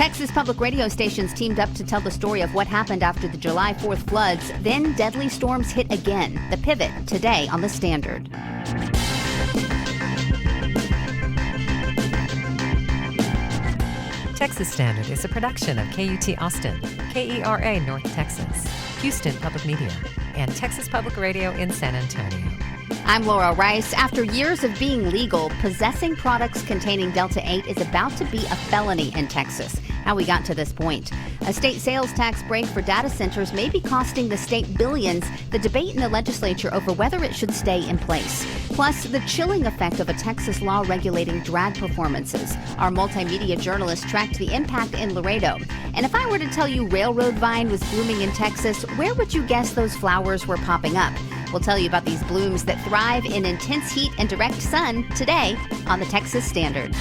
Texas public radio stations teamed up to tell the story of what happened after the July 4th floods. Then deadly storms hit again. The pivot today on The Standard. Texas Standard is a production of KUT Austin, KERA North Texas, Houston Public Media, and Texas Public Radio in San Antonio. I'm Laura Rice. After years of being legal, possessing products containing Delta-8 is about to be a felony in Texas. How we got to this point. A state sales tax break for data centers may be costing the state billions. The debate in the legislature over whether it should stay in place. Plus, the chilling effect of a Texas law regulating drag performances. Our multimedia journalist tracked the impact in Laredo. And if I were to tell you railroad vine was blooming in Texas, where would you guess those flowers were popping up? We'll tell you about these blooms that thrive in intense heat and direct sun today on the Texas Standard.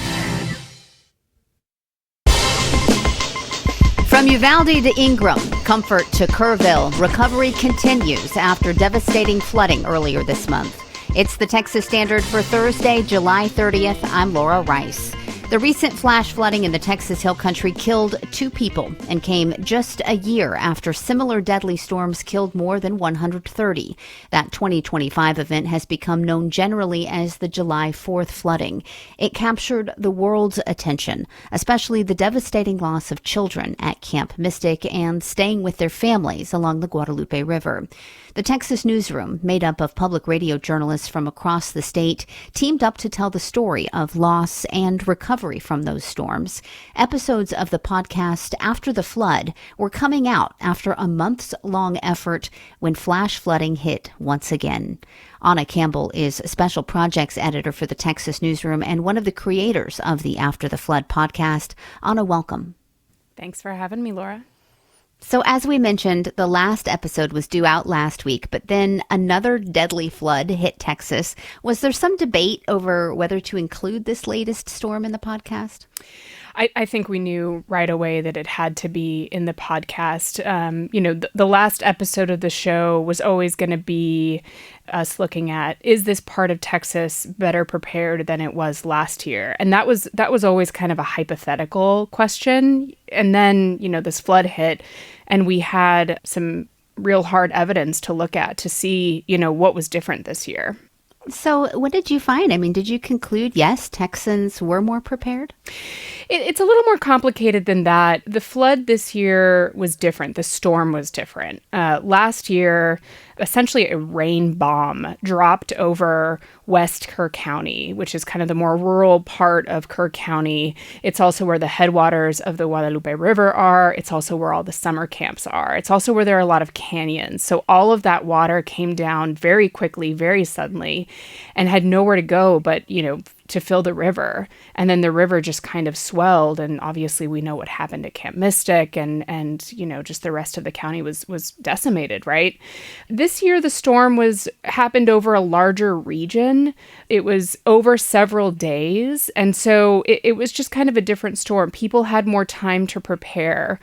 From Uvalde to Ingram, Comfort to Kerrville, recovery continues after devastating flooding earlier this month. It's the Texas Standard for Thursday, July 30th. I'm Laura Rice. The recent flash flooding in the Texas Hill Country killed 2 people and came just a year after similar deadly storms killed more than 130. That 2025 event has become known generally as the July 4th flooding. It captured the world's attention, especially the devastating loss of children at Camp Mystic and staying with their families along the Guadalupe River. The Texas newsroom, made up of public radio journalists from across the state, teamed up to tell the story of loss and recovery from those storms. Episodes of the podcast After the Flood were coming out after a months-long effort when flash flooding hit once again. Anna Campbell is special projects editor for the Texas newsroom and one of the creators of the After the Flood podcast. Anna, welcome. Thanks for having me, Laura. So as we mentioned, the last episode was due out last week, but then another deadly flood hit Texas. Was there some debate over whether to include this latest storm in the podcast? I think we knew right away that it had to be in the podcast. The last episode of the show was always going to be us looking at, is this part of Texas better prepared than it was last year? And that was always kind of a hypothetical question. And then, this flood hit and we had some real hard evidence to look at to see, what was different this year. So what did you find? I mean, did you conclude, yes, Texans were more prepared? It's a little more complicated than that. The flood this year was different. The storm was different. Last year, essentially a rain bomb dropped over West Kerr County, which is kind of the more rural part of Kerr County. It's also where the headwaters of the Guadalupe River are. It's also where all the summer camps are. It's also where there are a lot of canyons. So all of that water came down very quickly, very suddenly, and had nowhere to go but, to fill the river. And then the river just kind of swelled. And obviously we know what happened at Camp Mystic and just the rest of the county was decimated, right? This year, the storm happened over a larger region. It was over several days. And so it was just kind of a different storm. People had more time to prepare.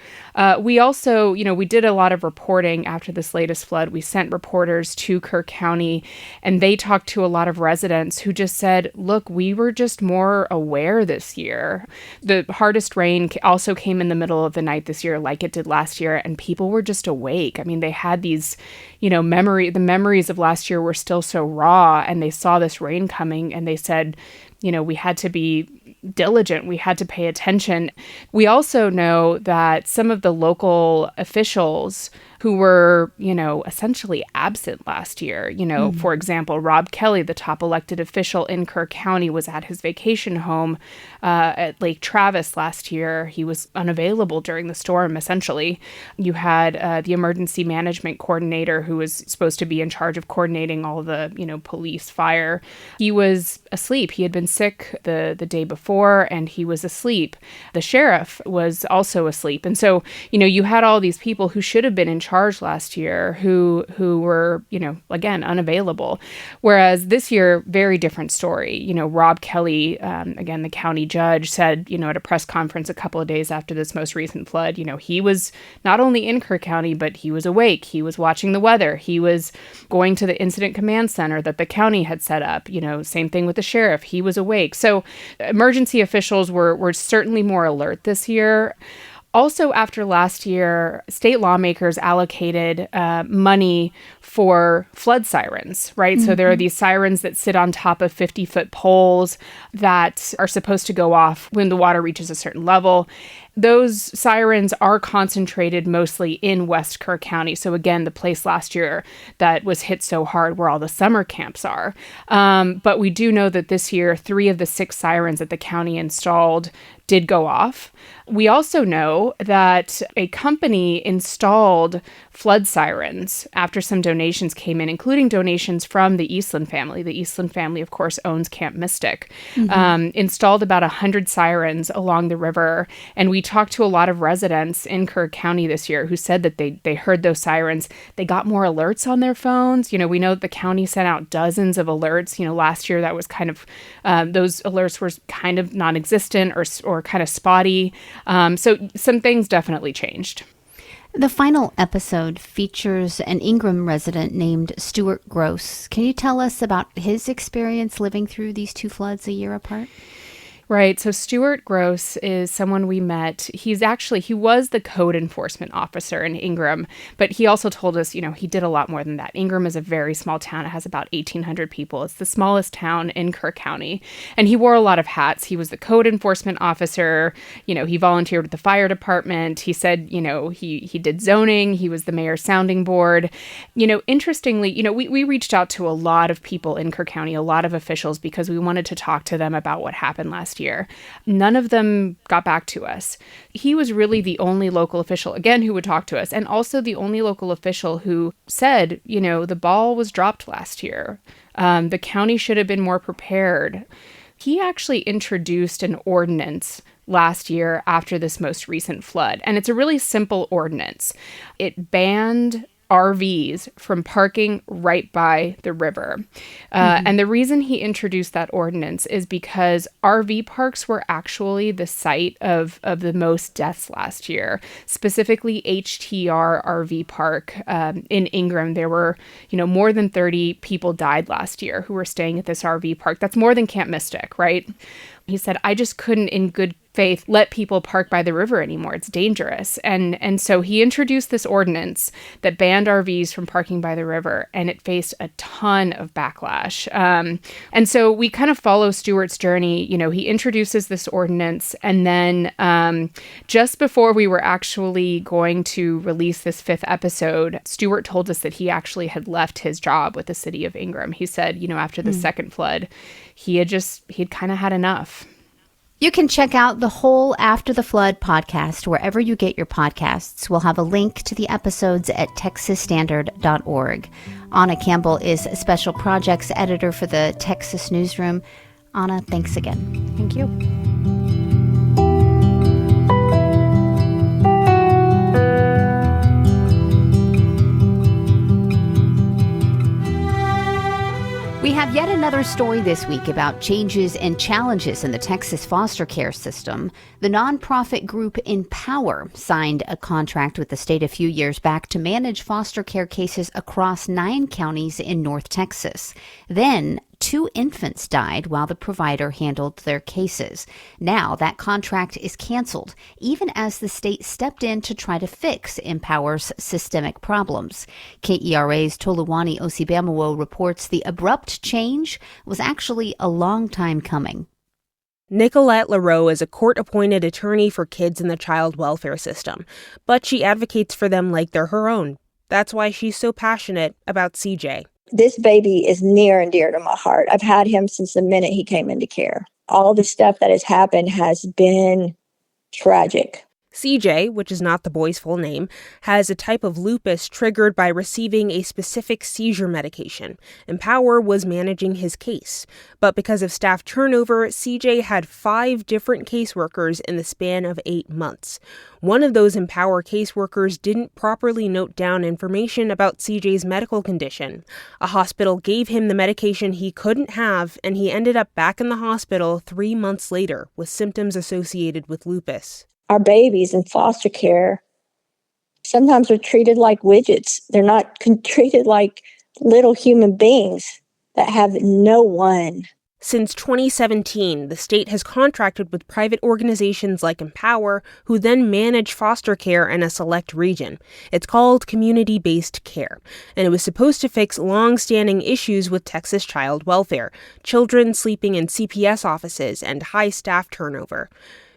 We also, we did a lot of reporting after this latest flood. We sent reporters to Kerr County and they talked to a lot of residents who just said, look, we were just more aware this year. The hardest rain also came in the middle of the night this year, like it did last year, and people were just awake. I mean, they had these, the memories of last year were still so raw, and they saw this rain coming, and they said, we had to be diligent. We had to pay attention. We also know that some of the local officials who were, essentially absent last year. For example, Rob Kelly, the top elected official in Kerr County, was at his vacation home at Lake Travis last year. He was unavailable during the storm, essentially. You had the emergency management coordinator who was supposed to be in charge of coordinating all the, police, fire. He was asleep. He had been sick the day before and he was asleep. The sheriff was also asleep. And so, you had all these people who should have been in charge last year who were, again, unavailable. Whereas this year, very different story. Rob Kelly, again, the county judge, said, at a press conference a couple of days after this most recent flood, he was not only in Kerr County, but he was awake. He was watching the weather. He was going to the incident command center that the county had set up. Same thing with the sheriff. He was awake. So emergency officials were certainly more alert this year. Also, after last year, state lawmakers allocated money for flood sirens, right? Mm-hmm. So there are these sirens that sit on top of 50-foot poles that are supposed to go off when the water reaches a certain level. Those sirens are concentrated mostly in West Kerr County. So again, the place last year that was hit so hard where all the summer camps are. But we do know that this year, 3 of the 6 sirens that the county installed did go off. We also know that a company installed flood sirens after some donations came in, including donations from the Eastland family. The Eastland family, of course, owns Camp Mystic. Mm-hmm. Installed about 100 sirens along the river. And we talked to a lot of residents in Kerr County this year who said that they heard those sirens. They got more alerts on their phones. We know that the county sent out dozens of alerts. Last year that was kind of, those alerts were kind of non-existent or kind of spotty. So some things definitely changed. The final episode features an Ingram resident named Stuart Gross. Can you tell us about his experience living through these 2 floods a year apart? Right. So Stuart Gross is someone we met. He was the code enforcement officer in Ingram, but he also told us, he did a lot more than that. Ingram is a very small town. It has about 1,800 people. It's the smallest town in Kerr County. And he wore a lot of hats. He was the code enforcement officer. He volunteered with the fire department. He said, he did zoning. He was the mayor's sounding board. Interestingly, we reached out to a lot of people in Kerr County, a lot of officials, because we wanted to talk to them about what happened last year. None of them got back to us. He was really the only local official, again, who would talk to us, and also the only local official who said, the ball was dropped last year. The county should have been more prepared. He actually introduced an ordinance last year after this most recent flood, and it's a really simple ordinance. It banned RVs from parking right by the river. And the reason he introduced that ordinance is because RV parks were actually the site of the most deaths last year. Specifically, HTR RV Park in Ingram, there were, more than 30 people died last year who were staying at this RV park. That's more than Camp Mystic, right? He said, I just couldn't in good faith let people park by the river anymore. It's dangerous. And so he introduced this ordinance that banned RVs from parking by the river, and it faced a ton of backlash. And so we kind of follow Stuart's journey. He introduces this ordinance, and then just before we were actually going to release this 5th episode, Stuart told us that he actually had left his job with the city of Ingram. He said, after the second flood, he'd kind of had enough. You can check out the whole After the Flood podcast wherever you get your podcasts. We'll have a link to the episodes at texasstandard.org. Anna Campbell is Special Projects Editor for the Texas Newsroom. Anna, thanks again. Thank you. We have yet another story this week about changes and challenges in the Texas foster care system. The nonprofit group Empower signed a contract with the state a few years back to manage foster care cases across 9 counties in North Texas. Then 2 infants died while the provider handled their cases. Now that contract is canceled, even as the state stepped in to try to fix Empower's systemic problems. KERA's Toluwani Osibamowo reports the abrupt change was actually a long time coming. Nicolette LaRoe is a court-appointed attorney for kids in the child welfare system, but she advocates for them like they're her own. That's why she's so passionate about CJ. This baby is near and dear to my heart. I've had him since the minute he came into care. All the stuff that has happened has been tragic. CJ, which is not the boy's full name, has a type of lupus triggered by receiving a specific seizure medication. Empower was managing his case. But because of staff turnover, CJ had 5 different caseworkers in the span of 8 months. One of those Empower caseworkers didn't properly note down information about CJ's medical condition. A hospital gave him the medication he couldn't have, and he ended up back in the hospital 3 months later with symptoms associated with lupus. Our babies in foster care sometimes are treated like widgets. They're not treated like little human beings that have no one. Since 2017, the state has contracted with private organizations like Empower, who then manage foster care in a select region. It's called community-based care, and it was supposed to fix long-standing issues with Texas child welfare, children sleeping in CPS offices, and high staff turnover.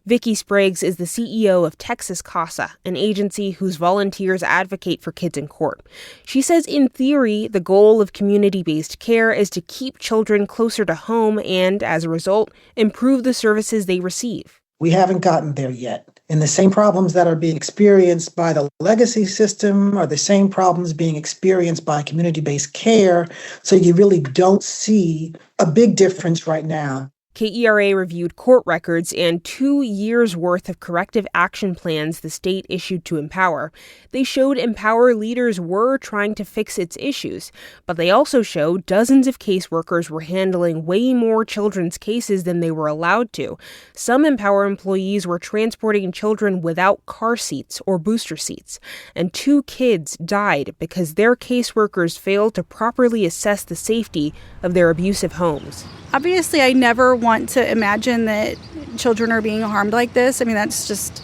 Vicki Spriggs is the CEO of Texas CASA, an agency whose volunteers advocate for kids in court. She says in theory, the goal of community-based care is to keep children closer to home and, as a result, improve the services they receive. We haven't gotten there yet. And the same problems that are being experienced by the legacy system are the same problems being experienced by community-based care. So you really don't see a big difference right now. KERA reviewed court records and 2 years' worth of corrective action plans the state issued to Empower. They showed Empower leaders were trying to fix its issues, but they also showed dozens of caseworkers were handling way more children's cases than they were allowed to. Some Empower employees were transporting children without car seats or booster seats, and 2 kids died because their caseworkers failed to properly assess the safety of their abusive homes. Obviously, I never want to imagine that children are being harmed like this. I mean, that's just,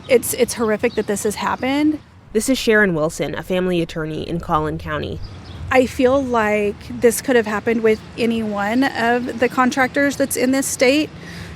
it's horrific that this has happened. This is Sharon Wilson, a family attorney in Collin County. I feel like this could have happened with any one of the contractors that's in this state.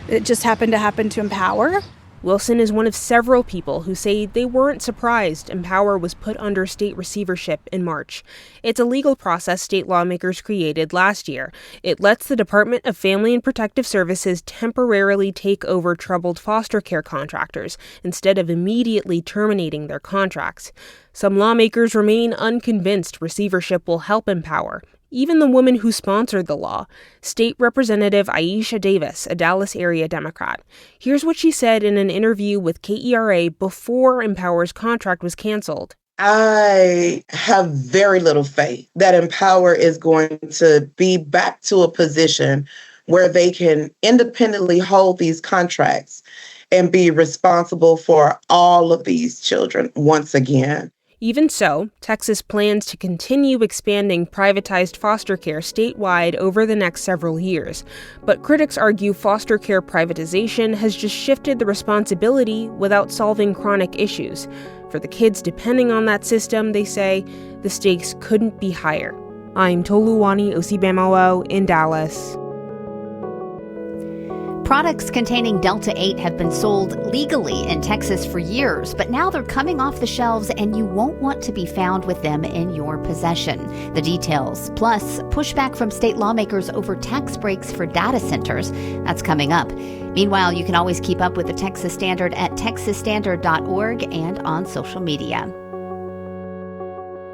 It just happened to happen to Empower. Wilson is one of several people who say they weren't surprised Empower was put under state receivership in March. It's a legal process state lawmakers created last year. It lets the Department of Family and Protective Services temporarily take over troubled foster care contractors instead of immediately terminating their contracts. Some lawmakers remain unconvinced receivership will help Empower. Even the woman who sponsored the law, State Representative Aisha Davis, a Dallas area Democrat. Here's what she said in an interview with KERA before Empower's contract was canceled. I have very little faith that Empower is going to be back to a position where they can independently hold these contracts and be responsible for all of these children once again. Even so, Texas plans to continue expanding privatized foster care statewide over the next several years. But critics argue foster care privatization has just shifted the responsibility without solving chronic issues. For the kids depending on that system, they say, the stakes couldn't be higher. I'm Toluwani Osibemowo in Dallas. Products containing Delta 8 have been sold legally in Texas for years, but now they're coming off the shelves and you won't want to be found with them in your possession. The details, plus pushback from state lawmakers over tax breaks for data centers, that's coming up. Meanwhile, you can always keep up with the Texas Standard at texasstandard.org and on social media.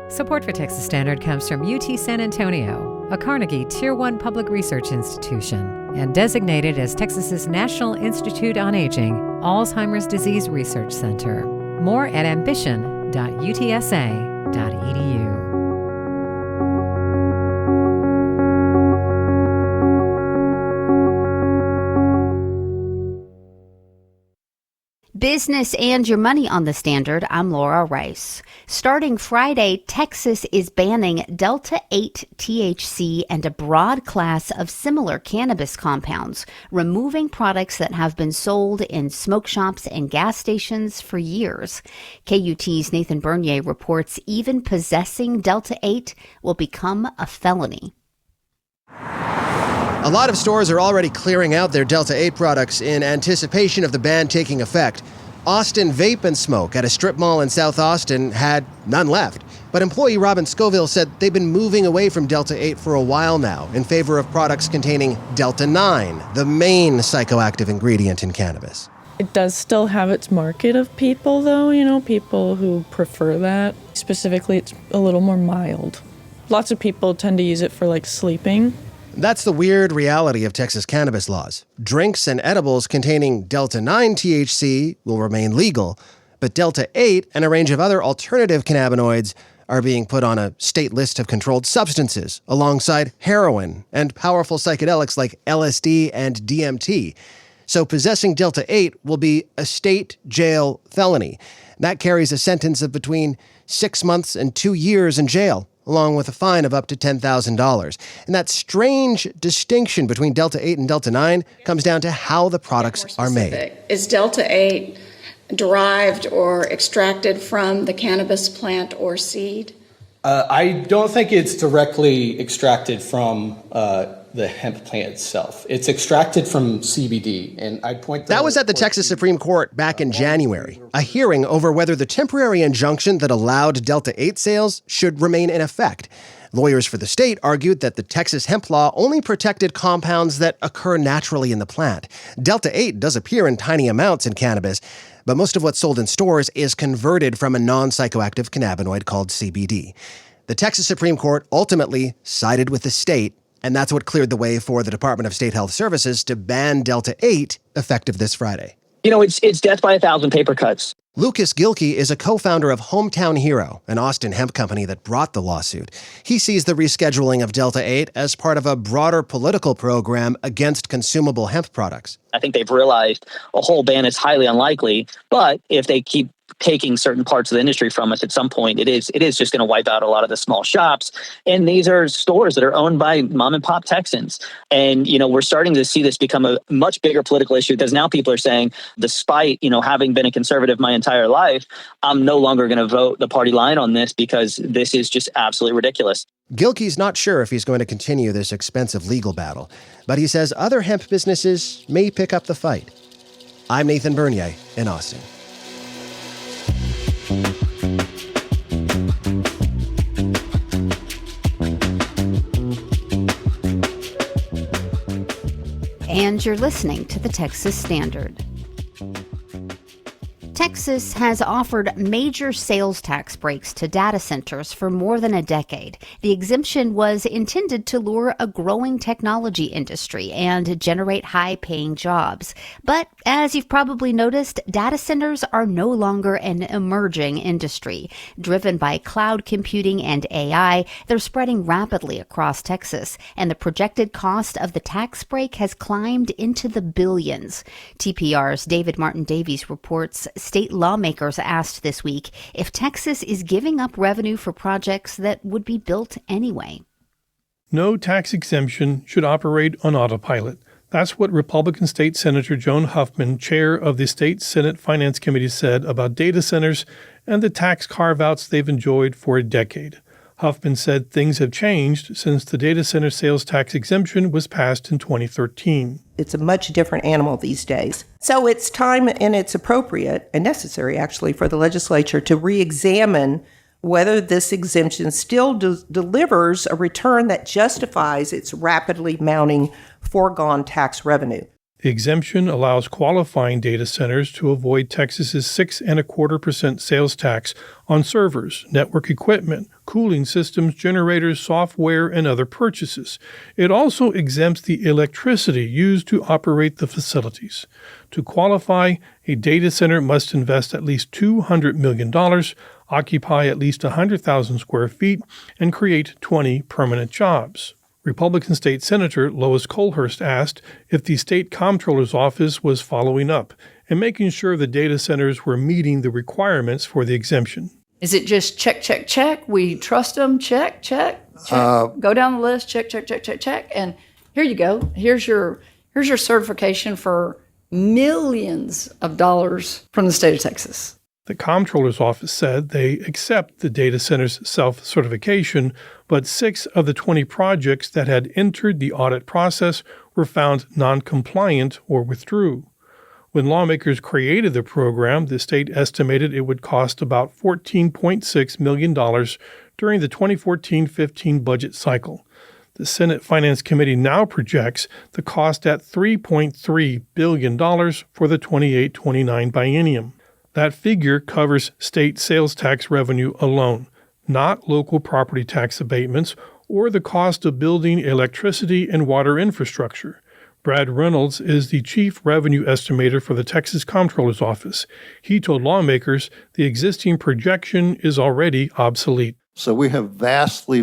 Support for Texas Standard comes from UT San Antonio, a Carnegie Tier 1 public research institution, and designated as Texas's National Institute on Aging Alzheimer's Disease Research Center. More at ambition.utsa.edu. Business and your money on the Standard. I'm Laura Rice. Starting Friday, Texas is banning Delta 8 THC and a broad class of similar cannabis compounds, removing products that have been sold in smoke shops and gas stations for years. KUT's Nathan Bernier reports even possessing Delta 8 will become a felony. A lot of stores are already clearing out their Delta 8 products in anticipation of the ban taking effect. Austin Vape and Smoke at a strip mall in South Austin had none left. But employee Robin Scoville said they've been moving away from Delta 8 for a while now in favor of products containing Delta 9, the main psychoactive ingredient in cannabis. It does still have its market of people, though, people who prefer that. Specifically, it's a little more mild. Lots of people tend to use it for, sleeping. That's the weird reality of Texas cannabis laws. Drinks and edibles containing Delta-9 THC will remain legal, but Delta-8 and a range of other alternative cannabinoids are being put on a state list of controlled substances alongside heroin and powerful psychedelics like LSD and DMT. So possessing Delta-8 will be a state jail felony. That carries a sentence of between 6 months and 2 years in jail, along with a fine of up to $10,000. And that strange distinction between Delta-8 and Delta-9 comes down to how the products are made. Is Delta-8 derived or extracted from the cannabis plant or seed? I don't think it's directly extracted from the hemp plant itself. It's extracted from CBD, and I'd point that was at the Texas Supreme Court back in January, a hearing over whether the temporary injunction that allowed Delta-8 sales should remain in effect. Lawyers for the state argued that the Texas hemp law only protected compounds that occur naturally in the plant. Delta-8 does appear in tiny amounts in cannabis, but most of what's sold in stores is converted from a non-psychoactive cannabinoid called CBD. The Texas Supreme Court ultimately sided with the state, and that's what cleared the way for the Department of State Health Services to ban Delta-8 effective this Friday. It's death by 1,000 paper cuts. Lucas Gilkey is a co-founder of Hometown Hero, an Austin hemp company that brought the lawsuit. He sees the rescheduling of Delta-8 as part of a broader political program against consumable hemp products. I think they've realized a whole ban is highly unlikely, but if they keep taking certain parts of the industry from us at some point, it is just going to wipe out a lot of the small shops. And these are stores that are owned by mom and pop Texans. And, we're starting to see this become a much bigger political issue because now people are saying, despite, having been a conservative my entire life, I'm no longer going to vote the party line on this because this is just absolutely ridiculous. Gilkey's not sure if he's going to continue this expensive legal battle, but he says other hemp businesses may pick up the fight. I'm Nathan Bernier in Austin. And you're listening to the Texas Standard. Texas has offered major sales tax breaks to data centers for more than a decade. The exemption was intended to lure a growing technology industry and generate high-paying jobs. But as you've probably noticed, data centers are no longer an emerging industry. Driven by cloud computing and AI, they're spreading rapidly across Texas, and the projected cost of the tax break has climbed into the billions. TPR's David Martin Davies reports state lawmakers asked this week if Texas is giving up revenue for projects that would be built anyway. No tax exemption should operate on autopilot. That's what Republican State Senator Joan Huffman, chair of the State Senate Finance Committee, said about data centers and the tax carve-outs they've enjoyed for a decade. Huffman said things have changed since the data center sales tax exemption was passed in 2013. It's a much different animal these days. So it's time and it's appropriate and necessary, actually, for the legislature to re-examine whether this exemption still delivers a return that justifies its rapidly mounting foregone tax revenue. The exemption allows qualifying data centers to avoid Texas's 6.25% sales tax on servers, network equipment, cooling systems, generators, software, and other purchases. It also exempts the electricity used to operate the facilities. To qualify, a data center must invest at least $200 million, occupy at least 100,000 square feet, and create 20 permanent jobs. Republican State Senator Lois Colhurst asked if the state comptroller's office was following up and making sure the data centers were meeting the requirements for the exemption. Is it just check, check, check? We trust them, check, check, check. Go down the list, check, check, check, check, check. And here you go. Here's your certification for millions of dollars from the state of Texas. The comptroller's office said they accept the data center's self-certification, but 6 of the 20 projects that had entered the audit process were found non-compliant or withdrew. When lawmakers created the program, the state estimated it would cost about $14.6 million during the 2014-15 budget cycle. The Senate Finance Committee now projects the cost at $3.3 billion for the 28-29 biennium. That figure covers state sales tax revenue alone, not local property tax abatements or the cost of building electricity and water infrastructure. Brad Reynolds is the chief revenue estimator for the Texas Comptroller's Office. He told lawmakers the existing projection is already obsolete. So we have vastly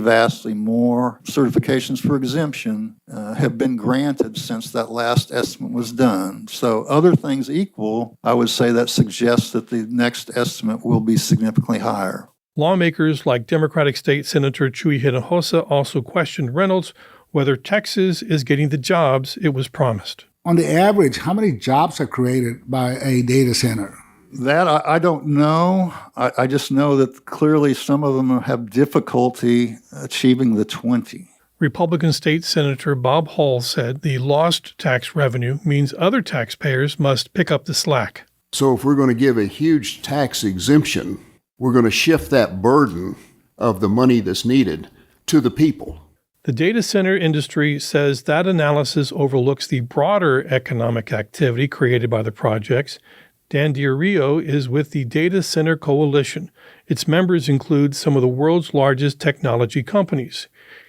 more certifications for exemption have been granted since that last estimate was done. So other things equal, I would say that suggests that the next estimate will be significantly higher. Lawmakers like Democratic State Senator Chuy Hinojosa also questioned Reynolds whether Texas is getting the jobs it was promised. On the average, how many jobs are created by a data center? That I don't know. I just know that clearly some of them have difficulty achieving the 20. Republican State Senator Bob Hall said the lost tax revenue means other taxpayers must pick up the slack. So if we're going to give a huge tax exemption, we're going to shift that burden of the money that's needed to the people. The data center industry says that analysis overlooks the broader economic activity created by the projects. Dan DiRio is with the Data Center Coalition. Its members include some of the world's largest technology companies.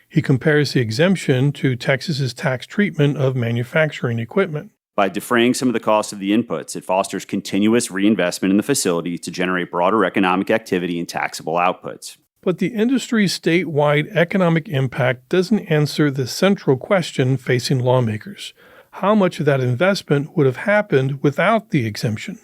He compares the exemption to Texas's tax treatment of manufacturing equipment. By defraying some of the costs of the inputs, it fosters continuous reinvestment in the facility to generate broader economic activity and taxable outputs. But the industry's statewide economic impact doesn't answer the central question facing lawmakers. How much of that investment would have happened without the exemption?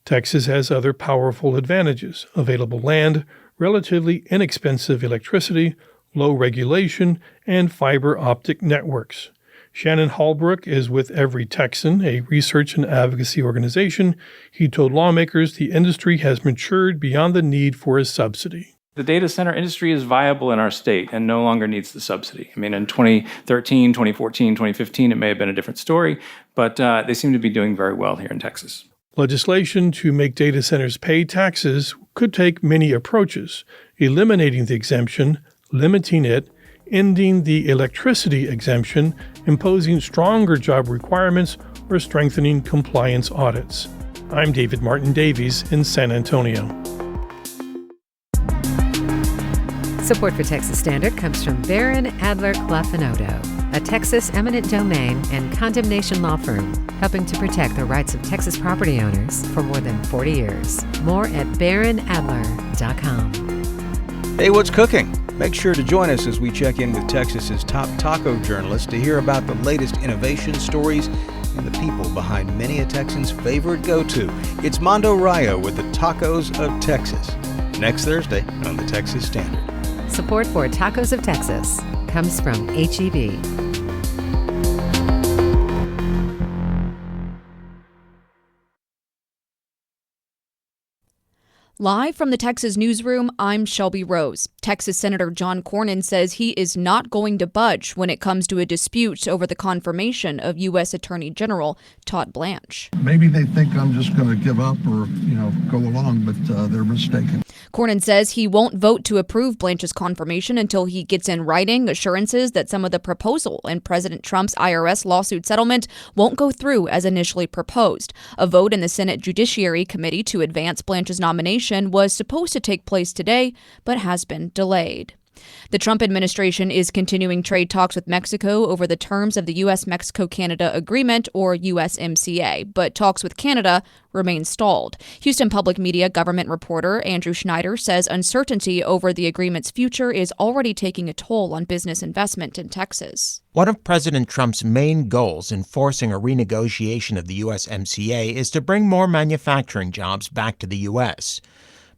Texas has other powerful advantages: available land, relatively inexpensive electricity, low regulation, and fiber optic networks. Shannon Hallbrook is with Every Texan, a research and advocacy organization. He told lawmakers the industry has matured beyond the need for a subsidy. The data center industry is viable in our state and no longer needs the subsidy. I mean, in 2013, 2014, 2015, it may have been a different story, but they seem to be doing very well here in Texas. Legislation to make data centers pay taxes could take many approaches: eliminating the exemption, limiting it, ending the electricity exemption, imposing stronger job requirements, or strengthening compliance audits. I'm David Martin Davies in San Antonio. Support for Texas Standard comes from Barron Adler Clough & Odo, a Texas eminent domain and condemnation law firm, helping to protect the rights of Texas property owners for more than 40 years. More at barronadler.com. Hey, what's cooking? Make sure to join us as we check in with Texas's top taco journalists to hear about the latest innovation stories and the people behind many a Texan's favorite go-to. It's Mondo Rayo with the Tacos of Texas, next Thursday on the Texas Standard. Support for Tacos of Texas comes from H-E-B. Live from the Texas newsroom, I'm Shelby Rose. Texas Senator John Cornyn says he is not going to budge when it comes to a dispute over the confirmation of U.S. Attorney General Todd Blanche. Maybe they think I'm just going to give up or, go along, but they're mistaken. Cornyn says he won't vote to approve Blanche's confirmation until he gets in writing assurances that some of the proposal in President Trump's IRS lawsuit settlement won't go through as initially proposed. A vote in the Senate Judiciary Committee to advance Blanche's nomination was supposed to take place today, but has been delayed. The Trump administration is continuing trade talks with Mexico over the terms of the U.S.-Mexico-Canada Agreement, or USMCA, but talks with Canada remain stalled. Houston Public Media government reporter Andrew Schneider says uncertainty over the agreement's future is already taking a toll on business investment in Texas. One of President Trump's main goals in forcing a renegotiation of the USMCA is to bring more manufacturing jobs back to the U.S.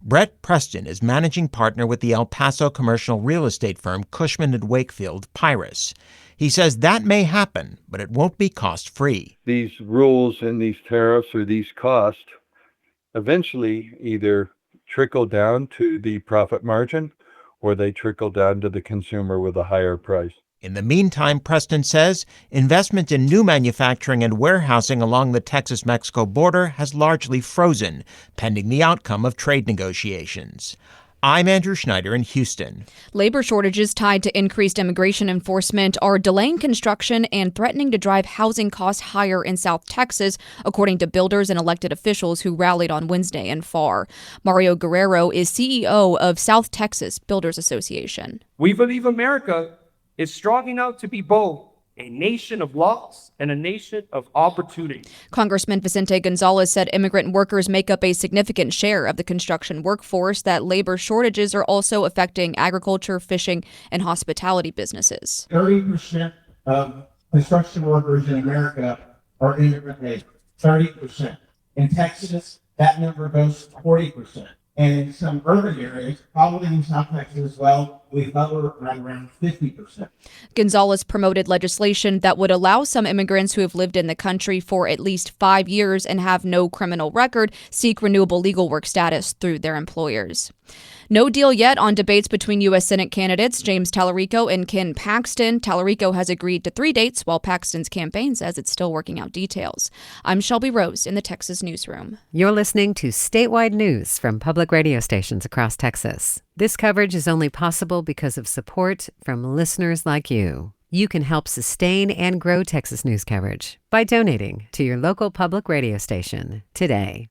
Brett Preston is managing partner with the El Paso commercial real estate firm Cushman & Wakefield, Pyrus. He says that may happen, but it won't be cost-free. These rules and these tariffs or these costs eventually either trickle down to the profit margin or they trickle down to the consumer with a higher price. In the meantime, Preston says, investment in new manufacturing and warehousing along the Texas-Mexico border has largely frozen, pending the outcome of trade negotiations. I'm Andrew Schneider in Houston. Labor shortages tied to increased immigration enforcement are delaying construction and threatening to drive housing costs higher in South Texas, according to builders and elected officials who rallied on Wednesday in FAR. Mario Guerrero is CEO of South Texas Builders Association. We believe America is strong enough to be both a nation of laws and a nation of opportunity. Congressman Vicente Gonzalez said immigrant workers make up a significant share of the construction workforce, that labor shortages are also affecting agriculture, fishing, and hospitality businesses. 30% of construction workers in America are immigrant labor. 30%. In Texas, that number goes to 40%. And in some urban areas, probably in South Texas as well, we hover right around 50%. Gonzalez promoted legislation that would allow some immigrants who have lived in the country for at least 5 years and have no criminal record seek renewable legal work status through their employers. No deal yet on debates between U.S. Senate candidates James Tallarico and Ken Paxton. Tallarico has agreed to 3 dates, while Paxton's campaign says it's still working out details. I'm Shelby Rose in the Texas Newsroom. You're listening to statewide news from public radio stations across Texas. This coverage is only possible because of support from listeners like you. You can help sustain and grow Texas news coverage by donating to your local public radio station today.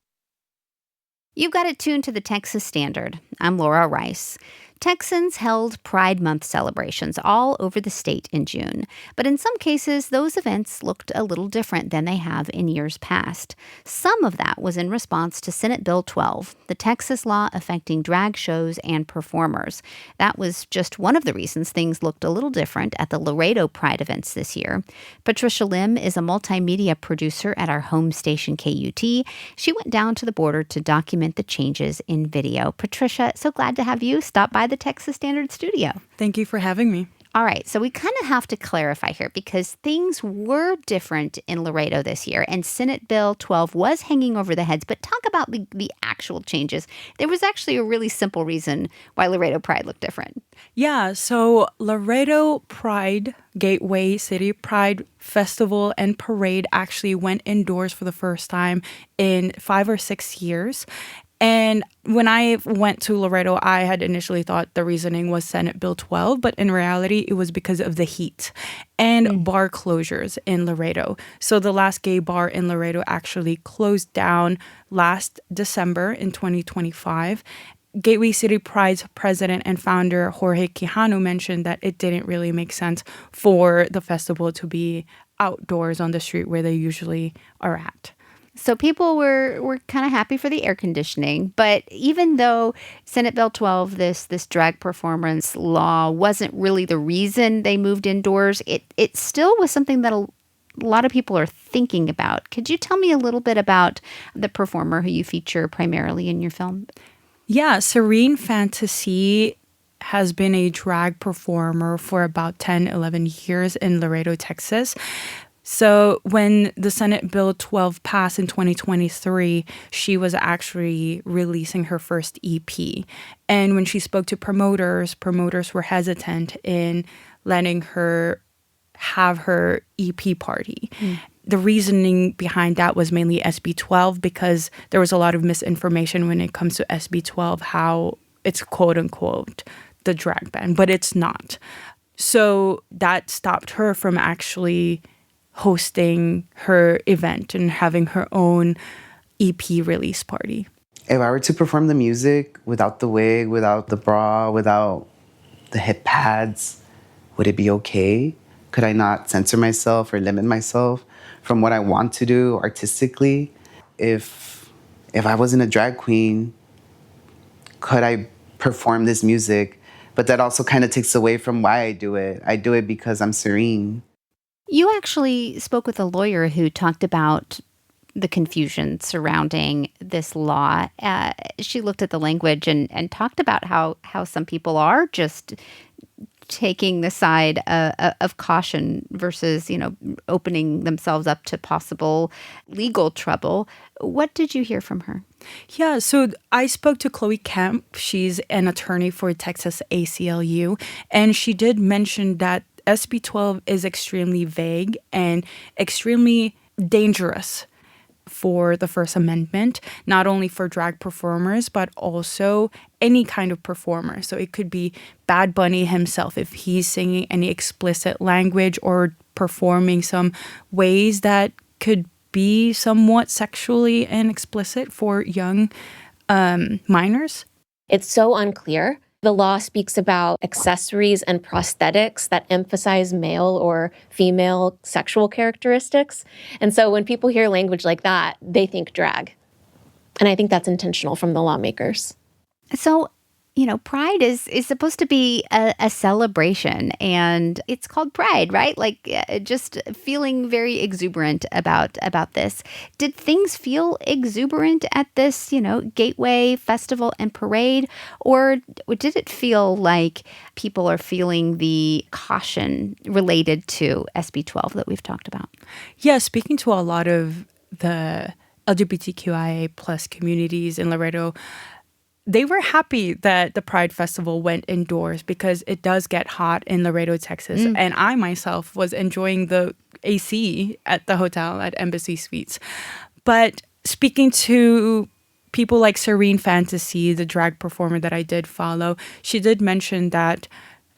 You've got it tuned to the Texas Standard. I'm Laura Rice. Texans held Pride Month celebrations all over the state in June, but in some cases, those events looked a little different than they have in years past. Some of that was in response to Senate Bill 12, the Texas law affecting drag shows and performers. That was just one of the reasons things looked a little different at the Laredo Pride events this year. Patricia Lim is a multimedia producer at our home station KUT. She went down to the border to document the changes in video. Patricia, so glad to have you stop by the Texas Standard studio. Thank you for having me. All right, so we kind of have to clarify here because things were different in Laredo this year, and Senate Bill 12 was hanging over the heads, but talk about the actual changes. There was actually a really simple reason why Laredo Pride looked different. Yeah, so Laredo Pride, Gateway City Pride Festival and Parade actually went indoors for the first time in 5 or 6 years. And when I went to Laredo, I had initially thought the reasoning was Senate Bill 12, but in reality, it was because of the heat and bar closures in Laredo. So the last gay bar in Laredo actually closed down last December in 2025. Gateway City Pride's president and founder, Jorge Quijano, mentioned that it didn't really make sense for the festival to be outdoors on the street where they usually are at. So people were kind of happy for the air conditioning, but even though Senate Bill 12, this drag performance law, wasn't really the reason they moved indoors, it still was something that a lot of people are thinking about. Could you tell me a little bit about the performer who you feature primarily in your film? Yeah, Serene Fantasy has been a drag performer for about 10, 11 years in Laredo, Texas. So when the Senate Bill 12 passed in 2023, she was actually releasing her first EP. And when she spoke to promoters were hesitant in letting her have her EP party. The reasoning behind that was mainly SB 12 because there was a lot of misinformation when it comes to SB 12, how it's quote unquote the drag ban, but it's not. So that stopped her from actually hosting her event and having her own EP release party. If I were to perform the music without the wig, without the bra, without the hip pads, would it be okay? Could I not censor myself or limit myself from what I want to do artistically? If I wasn't a drag queen, could I perform this music? But that also kind of takes away from why I do it. I do it because I'm Serene. You actually spoke with a lawyer who talked about the confusion surrounding this law. She looked at the language and talked about how some people are just taking the side of caution versus, opening themselves up to possible legal trouble. What did you hear from her? Yeah, so I spoke to Chloe Kemp. She's an attorney for Texas ACLU, and she did mention that SB 12 is extremely vague and extremely dangerous for the First Amendment, not only for drag performers, but also any kind of performer. So it could be Bad Bunny himself if he's singing any explicit language or performing some ways that could be somewhat sexually and explicit for young minors. It's so unclear. The law speaks about accessories and prosthetics that emphasize male or female sexual characteristics. And so when people hear language like that, they think drag. And I think that's intentional from the lawmakers. So, Pride is supposed to be a celebration, and it's called Pride, right? Like just feeling very exuberant about this. Did things feel exuberant at this, Gateway Festival and Parade, or did it feel like people are feeling the caution related to SB 12 that we've talked about? Yeah, speaking to a lot of the LGBTQIA plus communities in Laredo, they were happy that the Pride Festival went indoors because it does get hot in Laredo, Texas. And I myself was enjoying the AC at the hotel at Embassy Suites. But speaking to people like Serene Fantasy, the drag performer that I did follow, she did mention that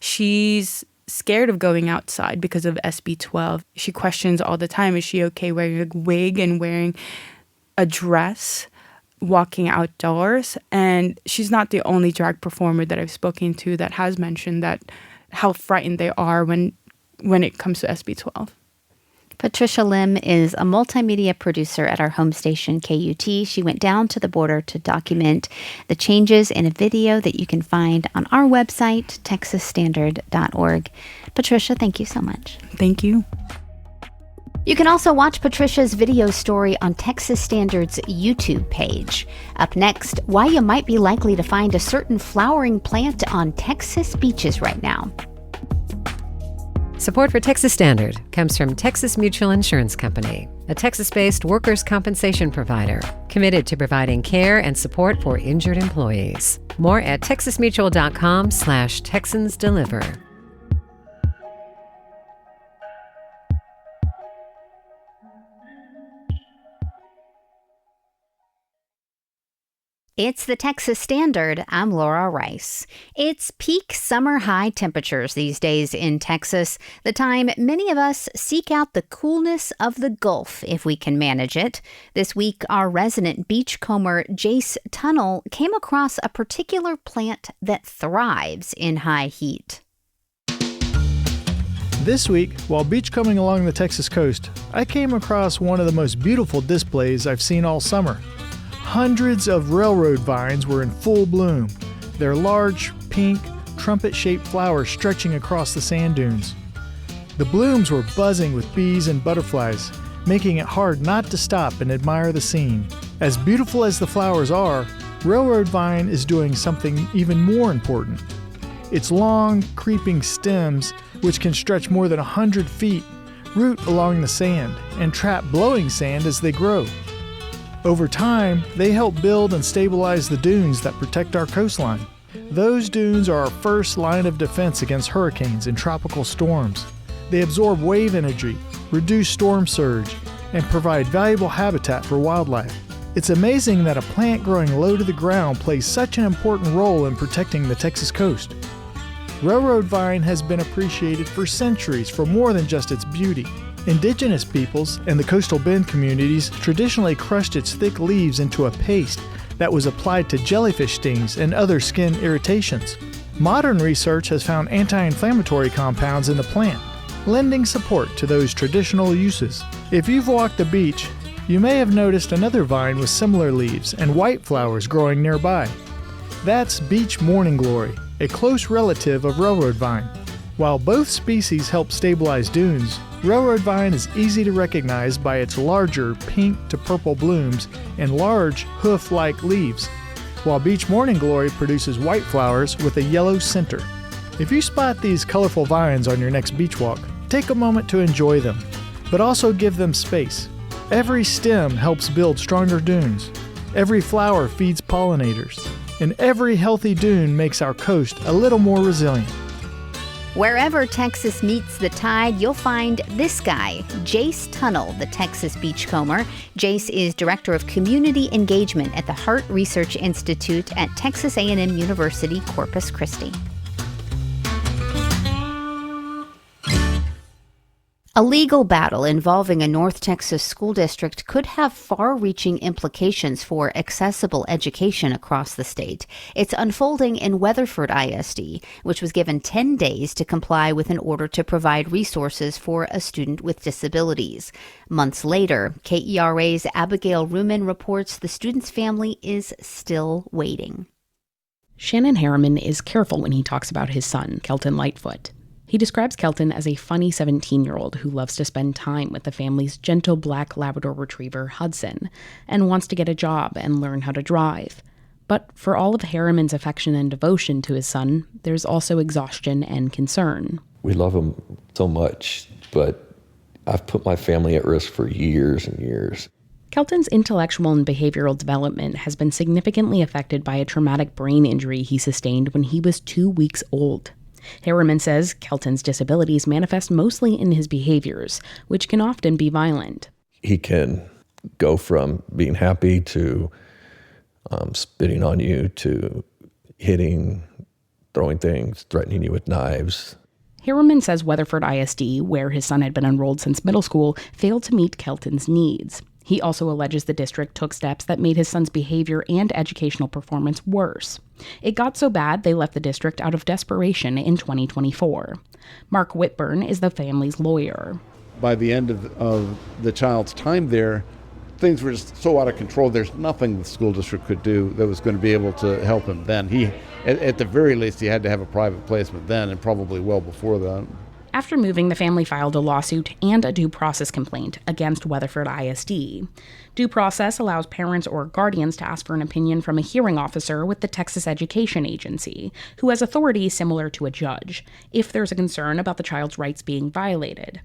she's scared of going outside because of SB 12. She questions all the time, is she okay wearing a wig and wearing a dress, walking outdoors? And she's not the only drag performer that I've spoken to that has mentioned that how frightened they are when it comes to SB 12. Patricia Lim is a multimedia producer at our home station, KUT. She went down to the border to document the changes in a video that you can find on our website, texasstandard.org. Patricia, thank you so much. Thank you. You can also watch Patricia's video story on Texas Standard's YouTube page. Up next, why you might be likely to find a certain flowering plant on Texas beaches right now. Support for Texas Standard comes from Texas Mutual Insurance Company, a Texas-based workers' compensation provider committed to providing care and support for injured employees. More at texasmutual.com/TexansDeliver. It's the Texas Standard. I'm Laura Rice. It's peak summer high temperatures these days in Texas, the time many of us seek out the coolness of the Gulf if we can manage it. This week, our resident beachcomber Jace Tunnel came across a particular plant that thrives in high heat. This week, while beachcombing along the Texas coast, I came across one of the most beautiful displays I've seen all summer. Hundreds of railroad vines were in full bloom, their large, pink, trumpet-shaped flowers stretching across the sand dunes. The blooms were buzzing with bees and butterflies, making it hard not to stop and admire the scene. As beautiful as the flowers are, railroad vine is doing something even more important. Its long, creeping stems, which can stretch more than 100 feet, root along the sand and trap blowing sand as they grow. Over time, they help build and stabilize the dunes that protect our coastline. Those dunes are our first line of defense against hurricanes and tropical storms. They absorb wave energy, reduce storm surge, and provide valuable habitat for wildlife. It's amazing that a plant growing low to the ground plays such an important role in protecting the Texas coast. Railroad vine has been appreciated for centuries for more than just its beauty. Indigenous peoples and the coastal bend communities traditionally crushed its thick leaves into a paste that was applied to jellyfish stings and other skin irritations. Modern research has found anti-inflammatory compounds in the plant, lending support to those traditional uses. If you've walked the beach, you may have noticed another vine with similar leaves and white flowers growing nearby. That's beach morning glory, a close relative of railroad vine. While both species help stabilize dunes, railroad vine is easy to recognize by its larger pink to purple blooms and large hoof-like leaves, while beach morning glory produces white flowers with a yellow center. If you spot these colorful vines on your next beach walk, take a moment to enjoy them, but also give them space. Every stem helps build stronger dunes. Every flower feeds pollinators, and every healthy dune makes our coast a little more resilient. Wherever Texas meets the tide, you'll find this guy, Jace Tunnell, the Texas beachcomber. Jace is Director of Community Engagement at the Hart Research Institute at Texas A&M University, Corpus Christi. A legal battle involving a North Texas school district could have far-reaching implications for accessible education across the state. It's unfolding in Weatherford ISD, which was given 10 days to comply with an order to provide resources for a student with disabilities. Months later, KERA's Abigail Ruman reports the student's family is still waiting. Shannon Harriman is careful when he talks about his son, Kelton Lightfoot. He describes Kelton as a funny 17-year-old who loves to spend time with the family's gentle black Labrador retriever, Hudson, and wants to get a job and learn how to drive. But for all of Harriman's affection and devotion to his son, there's also exhaustion and concern. We love him so much, but I've put my family at risk for years and years. Kelton's intellectual and behavioral development has been significantly affected by a traumatic brain injury he sustained when he was 2 weeks old. Harriman says Kelton's disabilities manifest mostly in his behaviors, which can often be violent. He can go from being happy to spitting on you to hitting, throwing things, threatening you with knives. Harriman says Weatherford ISD, where his son had been enrolled since middle school, failed to meet Kelton's needs. He also alleges the district took steps that made his son's behavior and educational performance worse. It got so bad they left the district out of desperation in 2024. Mark Whitburn is the family's lawyer. By the end of the child's time there, things were just so out of control. There's nothing the school district could do that was going to be able to help him then. At the very least, he had to have a private placement then, and probably well before that. After moving, the family filed a lawsuit and a due process complaint against Weatherford ISD. Due process allows parents or guardians to ask for an opinion from a hearing officer with the Texas Education Agency, who has authority similar to a judge, if there's a concern about the child's rights being violated.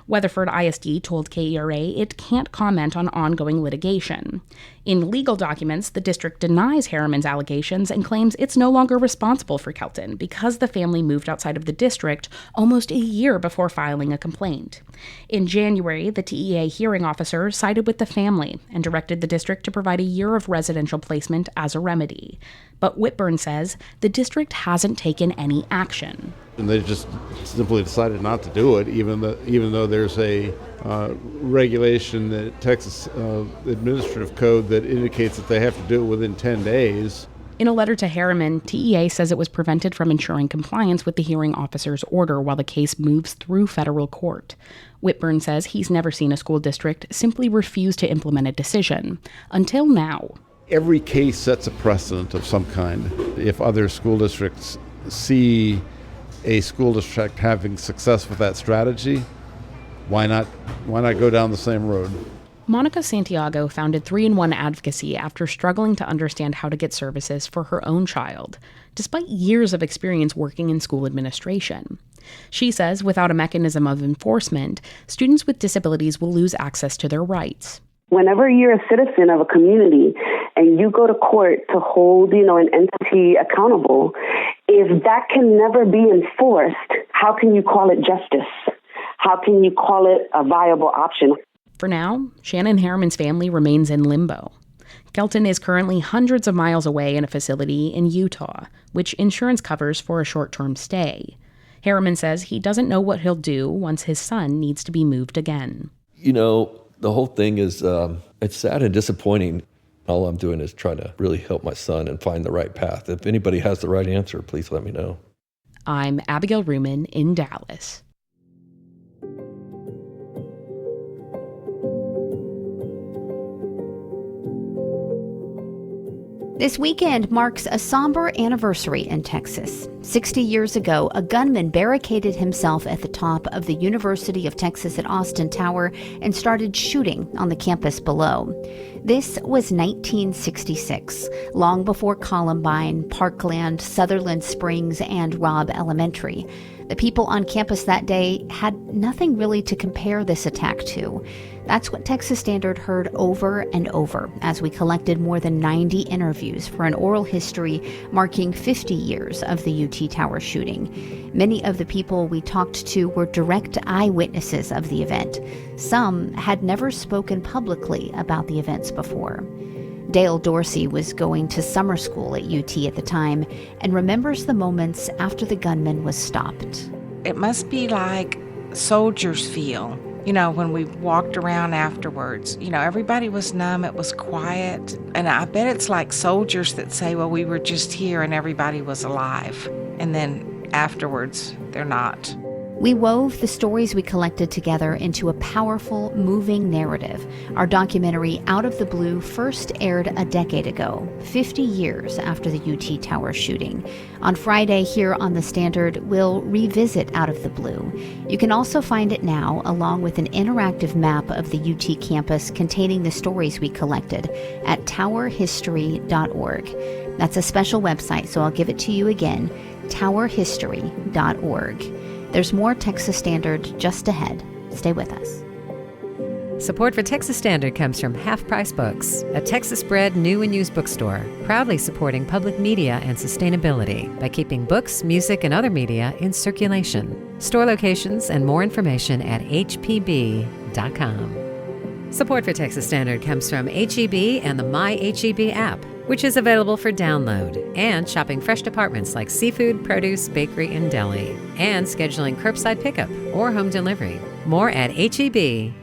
Weatherford ISD told KERA it can't comment on ongoing litigation. In legal documents, the district denies Harriman's allegations and claims it's no longer responsible for Kelton because the family moved outside of the district almost a year before filing a complaint. In January, the TEA hearing officer sided with the family and directed the district to provide a year of residential placement as a remedy. But Whitburn says the district hasn't taken any action. And they just simply decided not to do it, even though there's a regulation, the Texas Administrative Code, that indicates that they have to do it within 10 days. In a letter to Harriman, TEA says it was prevented from ensuring compliance with the hearing officer's order while the case moves through federal court. Whitburn says he's never seen a school district simply refuse to implement a decision. Until now. Every case sets a precedent of some kind. If other school districts see a school district having success with that strategy, why not go down the same road? Monica Santiago founded 3-in-1 Advocacy after struggling to understand how to get services for her own child, despite years of experience working in school administration. She says without a mechanism of enforcement, students with disabilities will lose access to their rights. Whenever you're a citizen of a community and you go to court to hold, an entity accountable, if that can never be enforced, how can you call it justice? How can you call it a viable option? For now, Shannon Harriman's family remains in limbo. Kelton is currently hundreds of miles away in a facility in Utah, which insurance covers for a short-term stay. Harriman says he doesn't know what he'll do once his son needs to be moved again. The whole thing is, it's sad and disappointing. All I'm doing is trying to really help my son and find the right path. If anybody has the right answer, please let me know. I'm Abigail Ruman in Dallas. This weekend marks a somber anniversary in Texas. 60 years ago, a gunman barricaded himself at the top of the University of Texas at Austin Tower and started shooting on the campus below. This was 1966, long before Columbine, Parkland, Sutherland Springs, and Robb Elementary. The people on campus that day had nothing really to compare this attack to. That's what Texas Standard heard over and over as we collected more than 90 interviews for an oral history marking 50 years of the UT Tower shooting. Many of the people we talked to were direct eyewitnesses of the event. Some had never spoken publicly about the events before. Dale Dorsey was going to summer school at UT at the time and remembers the moments after the gunman was stopped. It must be like soldiers feel, when we walked around afterwards. Everybody was numb, it was quiet. And I bet it's like soldiers that say, well, we were just here and everybody was alive. And then afterwards, they're not. We wove the stories we collected together into a powerful, moving narrative. Our documentary, Out of the Blue, first aired a decade ago, 50 years after the UT Tower shooting. On Friday here on The Standard, we'll revisit Out of the Blue. You can also find it now, along with an interactive map of the UT campus containing the stories we collected at towerhistory.org. That's a special website, so I'll give it to you again, towerhistory.org. There's more Texas Standard just ahead. Stay with us. Support for Texas Standard comes from Half Price Books, a Texas-bred new and used bookstore, proudly supporting public media and sustainability by keeping books, music, and other media in circulation. Store locations and more information at hpb.com. Support for Texas Standard comes from HEB and the My HEB app, which is available for download, and shopping fresh departments like seafood, produce, bakery, and deli, and scheduling curbside pickup or home delivery. More at heb.com.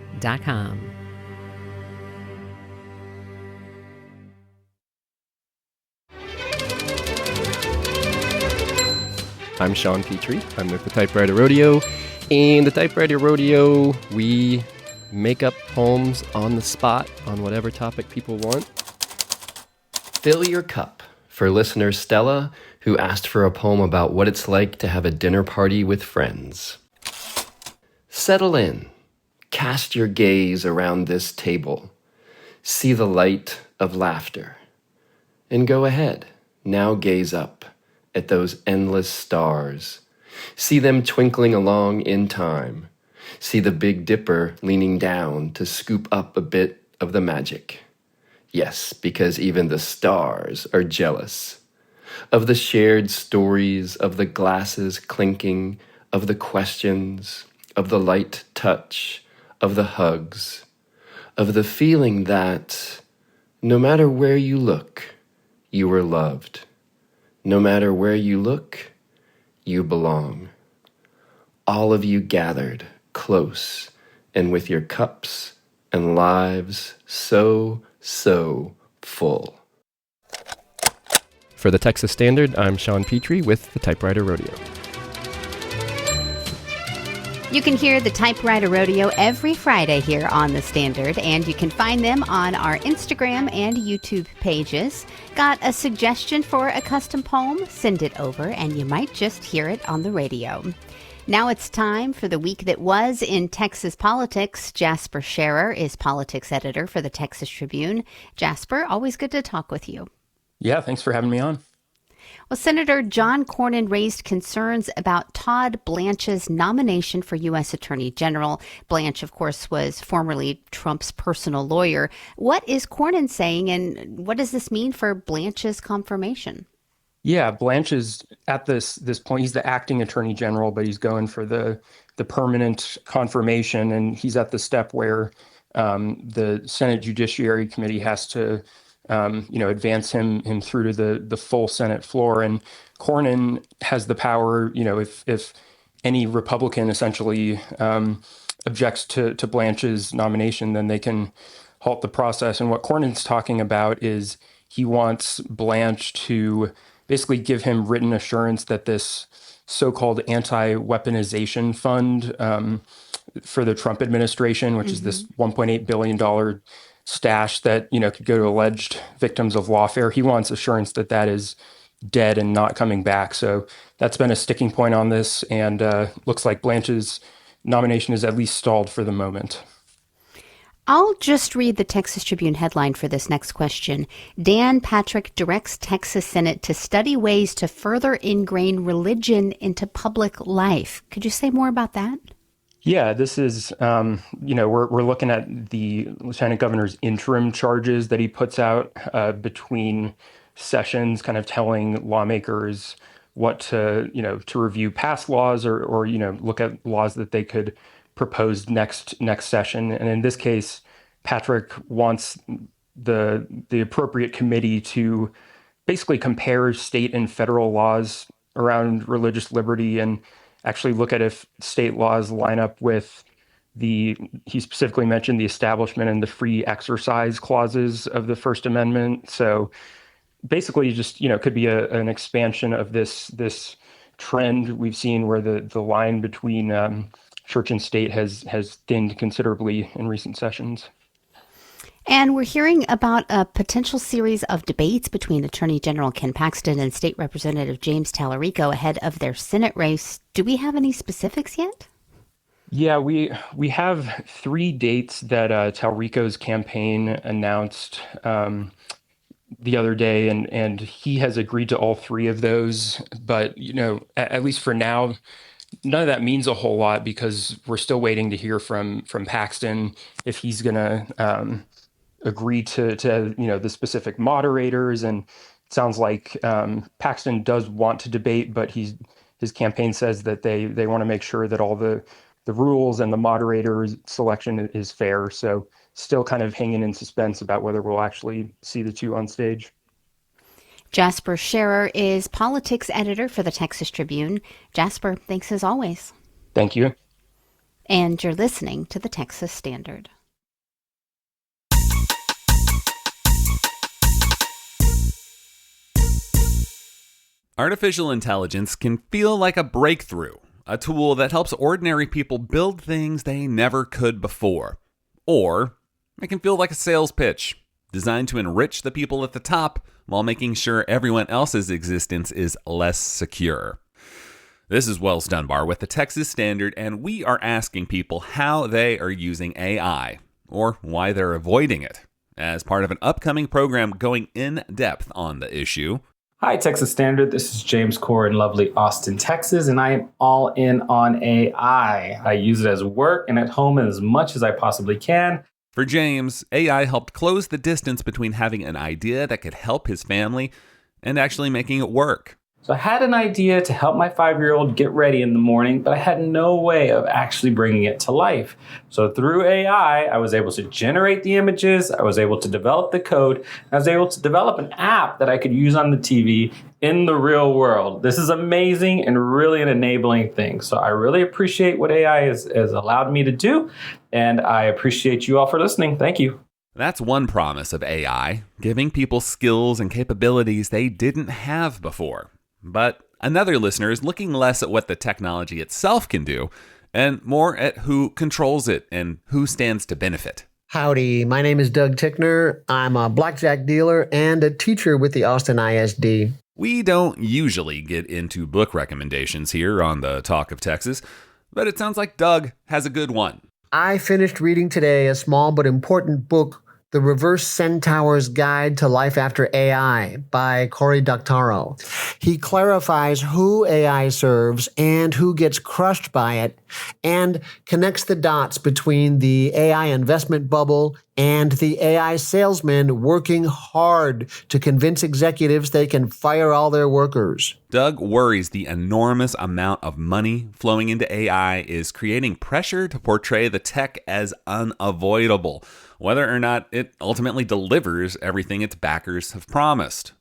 I'm Sean Petrie. I'm with the Typewriter Rodeo. In the Typewriter Rodeo, we make up poems on the spot on whatever topic people want. Fill your cup for listener Stella, who asked for a poem about what it's like to have a dinner party with friends. Settle in. Cast your gaze around this table. See the light of laughter. And go ahead. Now gaze up at those endless stars. See them twinkling along in time. See the Big Dipper leaning down to scoop up a bit of the magic. Yes, because even the stars are jealous of the shared stories, of the glasses clinking, of the questions, of the light touch, of the hugs, of the feeling that no matter where you look, you are loved. No matter where you look, you belong. All of you gathered close and with your cups and lives so full. For the Texas Standard, I'm Sean Petrie with the Typewriter Rodeo. You can hear the Typewriter Rodeo every Friday here on The Standard, and you can find them on our Instagram and YouTube pages. Got a suggestion for a custom poem? Send it over, and you might just hear it on the radio. Now it's time for the week that was in Texas politics. Jasper Scherer is politics editor for the Texas Tribune. Jasper, always good to talk with you. Yeah, thanks for having me on. Well, Senator John Cornyn raised concerns about Todd Blanche's nomination for U.S. Attorney General. Blanche, of course, was formerly Trump's personal lawyer. What is Cornyn saying, and what does this mean for Blanche's confirmation? Yeah, Blanche is at this point, he's the acting attorney general, but he's going for the permanent confirmation, and he's at the step where the Senate Judiciary Committee has to advance him through to the full Senate floor. And Cornyn has the power, if any Republican essentially objects to Blanche's nomination, then they can halt the process. And what Cornyn's talking about is he wants Blanche to basically give him written assurance that this so-called anti-weaponization fund for the Trump administration, which is this $1.8 billion stash that, could go to alleged victims of lawfare. He wants assurance that that is dead and not coming back. So that's been a sticking point on this, and looks like Blanche's nomination is at least stalled for the moment. I'll just read the Texas Tribune headline for this next question. Dan Patrick directs Texas Senate to study ways to further ingrain religion into public life. Could you say more about that? Yeah, this is, we're looking at the lieutenant governor's interim charges that he puts out between sessions, kind of telling lawmakers what to review past laws or look at laws that they could propose next session. And in this case, Patrick wants the appropriate committee to basically compare state and federal laws around religious liberty and actually look at if state laws line up with he specifically mentioned the establishment and the free exercise clauses of the First Amendment. So basically just, could be an expansion of this trend we've seen where the line between church and state has thinned considerably in recent sessions. And we're hearing about a potential series of debates between Attorney General Ken Paxton and State Representative James Talarico ahead of their Senate race. Do we have any specifics yet? Yeah, we have 3 dates that Talarico's campaign announced the other day, and he has agreed to all 3 of those. But, at least for now, none of that means a whole lot because we're still waiting to hear from Paxton if he's going to agree to the specific moderators. And it sounds like Paxton does want to debate, but his campaign says that they want to make sure that all the rules and the moderator selection is fair. So still kind of hanging in suspense about whether we'll actually see the 2 on stage. Jasper Scherer is politics editor for the Texas Tribune. Jasper, thanks as always. Thank you. And you're listening to the Texas Standard. Artificial intelligence can feel like a breakthrough, a tool that helps ordinary people build things they never could before. Or it can feel like a sales pitch, designed to enrich the people at the top while making sure everyone else's existence is less secure. This is Wells Dunbar with the Texas Standard, and we are asking people how they are using AI, or why they're avoiding it, as part of an upcoming program going in depth on the issue. Hi, Texas Standard. This is James Core in lovely Austin, Texas, and I am all in on AI. I use it as work and at home as much as I possibly can. For James, AI helped close the distance between having an idea that could help his family and actually making it work. So I had an idea to help my 5-year-old get ready in the morning, but I had no way of actually bringing it to life. So through AI, I was able to generate the images, I was able to develop the code, I was able to develop an app that I could use on the TV in the real world. This is amazing and really an enabling thing. So I really appreciate what AI has allowed me to do, and I appreciate you all for listening. Thank you. That's one promise of AI, giving people skills and capabilities they didn't have before. But another listener is looking less at what the technology itself can do and more at who controls it and who stands to benefit. Howdy, my name is Doug Tickner. I'm a blackjack dealer and a teacher with the Austin ISD. We don't usually get into book recommendations here on the Talk of Texas, but it sounds like Doug has a good one. I finished reading today a small but important book, The Reverse Centaur's Guide to Life After AI by Cory Doctorow. He clarifies who AI serves and who gets crushed by it, and connects the dots between the AI investment bubble and the AI salesmen working hard to convince executives they can fire all their workers. Doug worries the enormous amount of money flowing into AI is creating pressure to portray the tech as unavoidable, whether or not it ultimately delivers everything its backers have promised.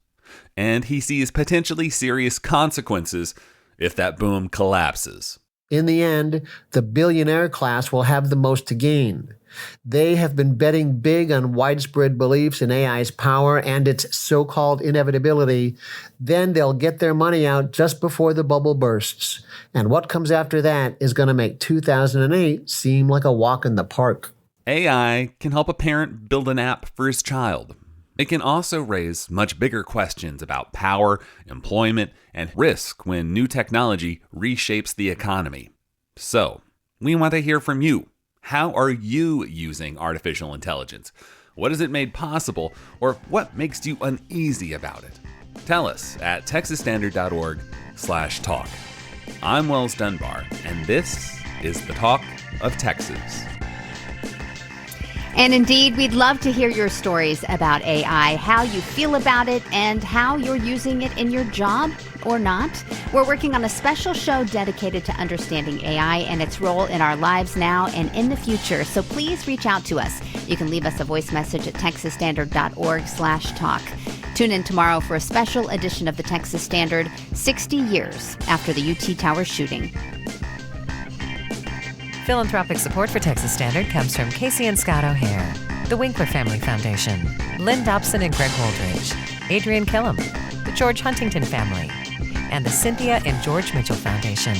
And he sees potentially serious consequences if that boom collapses. In the end, the billionaire class will have the most to gain. They have been betting big on widespread beliefs in AI's power and its so-called inevitability. Then they'll get their money out just before the bubble bursts. And what comes after that is going to make 2008 seem like a walk in the park. AI can help a parent build an app for his child. It can also raise much bigger questions about power, employment, and risk when new technology reshapes the economy. So, we want to hear from you. How are you using artificial intelligence? What has it made possible, or what makes you uneasy about it? Tell us at texasstandard.org/talk. I'm Wells Dunbar, and this is the Talk of Texas. And indeed, we'd love to hear your stories about AI, how you feel about it, and how you're using it in your job or not. We're working on a special show dedicated to understanding AI and its role in our lives now and in the future. So please reach out to us. You can leave us a voice message at texasstandard.org/talk. Tune in tomorrow for a special edition of the Texas Standard, 60 years after the UT Tower shooting. Philanthropic support for Texas Standard comes from Casey and Scott O'Hare, the Winkler Family Foundation, Lynn Dobson and Greg Holdridge, Adrian Killam, the George Huntington Family, and the Cynthia and George Mitchell Foundation.